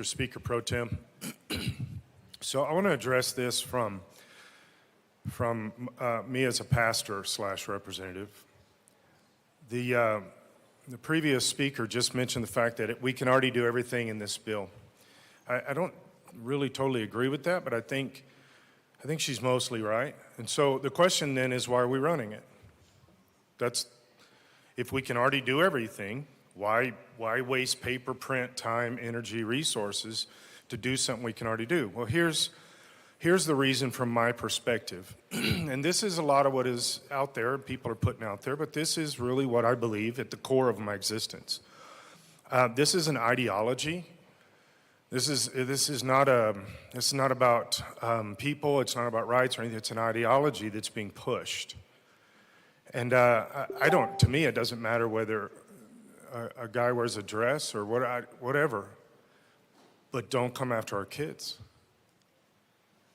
Speaker Pro Tem. So I want to address this from me as a pastor / representative. The previous speaker just mentioned the fact that we can already do everything in this bill. I don't really totally agree with that, but I think she's mostly right. And so the question then is, why are we running it? If we can already do everything, why waste paper, print, time, energy, resources to do something we can already do? Well, here's the reason from my perspective. And this is a lot of what is out there, people are putting out there, but this is really what I believe at the core of my existence. This is an ideology. This is not about people, it's not about rights or anything, it's an ideology that's being pushed. And to me, it doesn't matter whether a guy wears a dress or whatever, but don't come after our kids.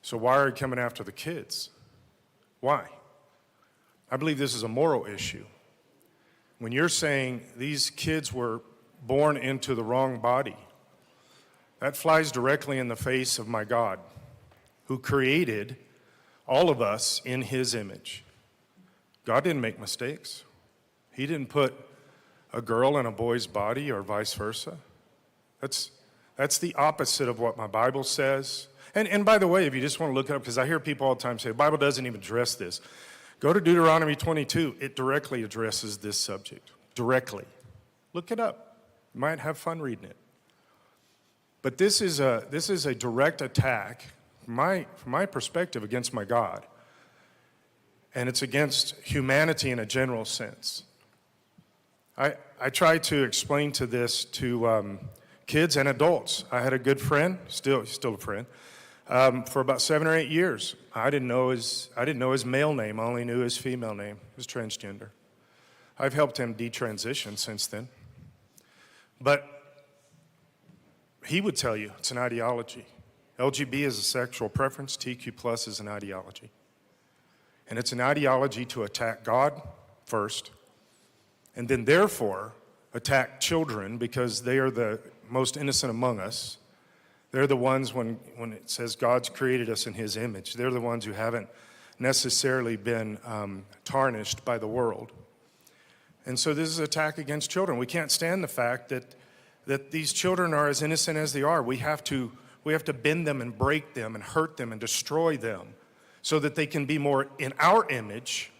So why are you coming after the kids? Why? I believe this is a moral issue. When you're saying these kids were born into the wrong body, that flies directly in the face of my God, who created all of us in His image. God didn't make mistakes. He didn't put a girl in a boy's body or vice versa. That's the opposite of what my Bible says. And by the way, if you just want to look it up, because I hear people all the time say, the Bible doesn't even address this. Go to Deuteronomy 22. It directly addresses this subject. Directly. Look it up. You might have fun reading it. But this is a direct attack, from my perspective, against my God. And it's against humanity in a general sense. I try to explain this to kids and adults. I had a good friend, still a friend, for about 7 or 8 years. I didn't know his male name. I only knew his female name. He was transgender. I've helped him detransition since then. But he would tell you it's an ideology. LGB is a sexual preference. TQ plus is an ideology. And it's an ideology to attack God first, and then therefore attack children because they are the most innocent among us. They're the ones, when it says God's created us in His image, they're the ones who haven't necessarily been tarnished by the world. And so this is an attack against children. We can't stand the fact that these children are as innocent as they are. We have to bend them and break them and hurt them and destroy them so that they can be more in our image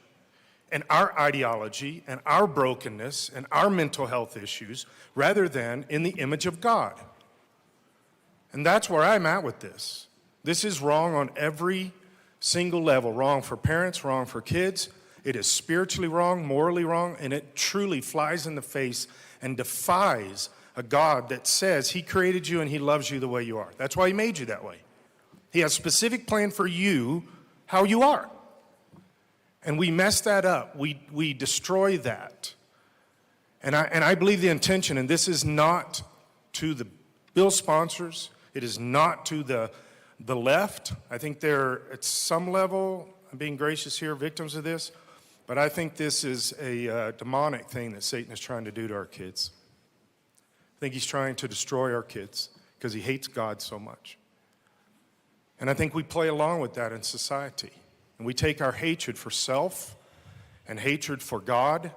and our ideology and our brokenness and our mental health issues rather than in the image of God. And that's where I'm at with this. This is wrong on every single level. Wrong for parents, wrong for kids. It is spiritually wrong, morally wrong, and it truly flies in the face and defies a God that says He created you and He loves you the way you are. That's why He made you that way. He has a specific plan for you, how you are. And we mess that up. We destroy that. And I believe the intention, and this is not to the bill sponsors, it is not to the left. I think they're, at some level, I'm being gracious here, victims of this, but I think this is a demonic thing that Satan is trying to do to our kids. I think he's trying to destroy our kids because he hates God so much. And I think we play along with that in society. And we take our hatred for self and hatred for God,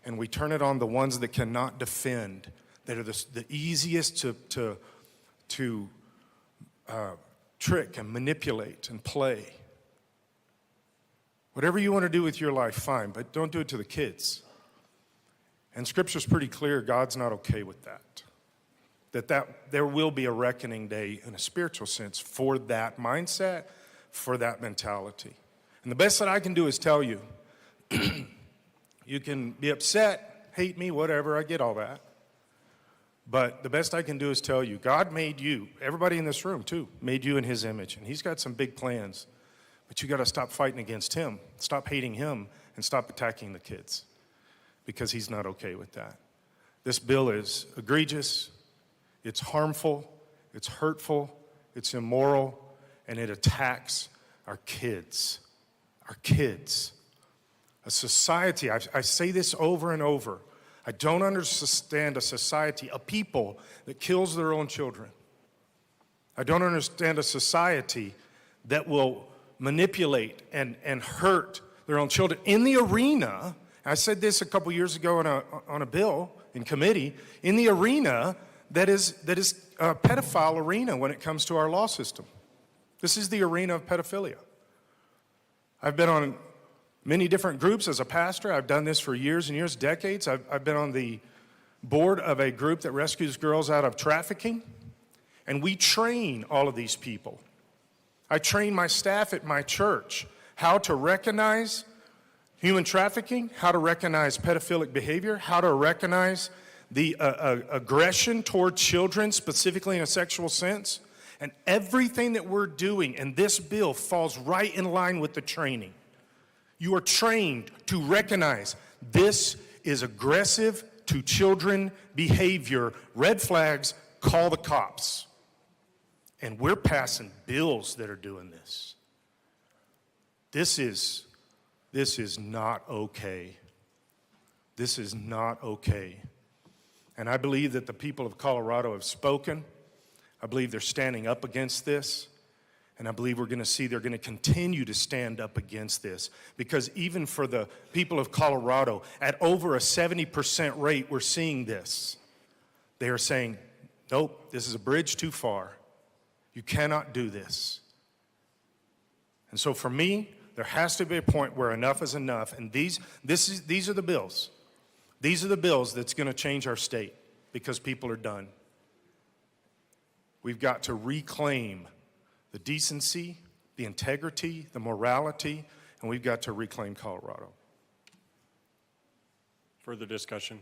and we turn it on the ones that cannot defend, that are the easiest to trick and manipulate and play. Whatever you want to do with your life, fine, but don't do it to the kids. And Scripture's pretty clear, God's not okay with that. That there will be a reckoning day in a spiritual sense for that mindset, for that mentality. And the best that I can do is tell you, you can be upset, hate me, whatever, I get all that. But the best I can do is tell you, God made you, everybody in this room too, made you in His image. And He's got some big plans. But you got to stop fighting against Him, stop hating Him, and stop attacking the kids. Because He's not okay with that. This bill is egregious, it's harmful, it's hurtful, it's immoral, and it attacks our kids. Our kids. A society, I say this over and over, I don't understand a society, a people that kills their own children. I don't understand a society that will manipulate and hurt their own children in the arena. I said this a couple years ago on a bill in committee, in the arena that is a pedophile arena when it comes to our law system. This is the arena of pedophilia. I've been on many different groups as a pastor. I've done this for years and years, decades. I've been on the board of a group that rescues girls out of trafficking, and we train all of these people. I train my staff at my church how to recognize human trafficking, how to recognize pedophilic behavior, how to recognize the aggression toward children, specifically in a sexual sense. And everything that we're doing in this bill falls right in line with the training. You are trained to recognize this is aggressive to children behavior. Red flags, call the cops. And we're passing bills that are doing this. This is not okay. This is not okay. And I believe that the people of Colorado have spoken. I believe they're standing up against this. And I believe we're going to see they're going to continue to stand up against this. Because even for the people of Colorado, at over a 70% rate, we're seeing this. They are saying, nope, this is a bridge too far. You cannot do this. And so for me, there has to be a point where enough is enough. And these are the bills. These are the bills that's going to change our state because people are done. We've got to reclaim the decency, the integrity, the morality, and we've got to reclaim Colorado. Further discussion?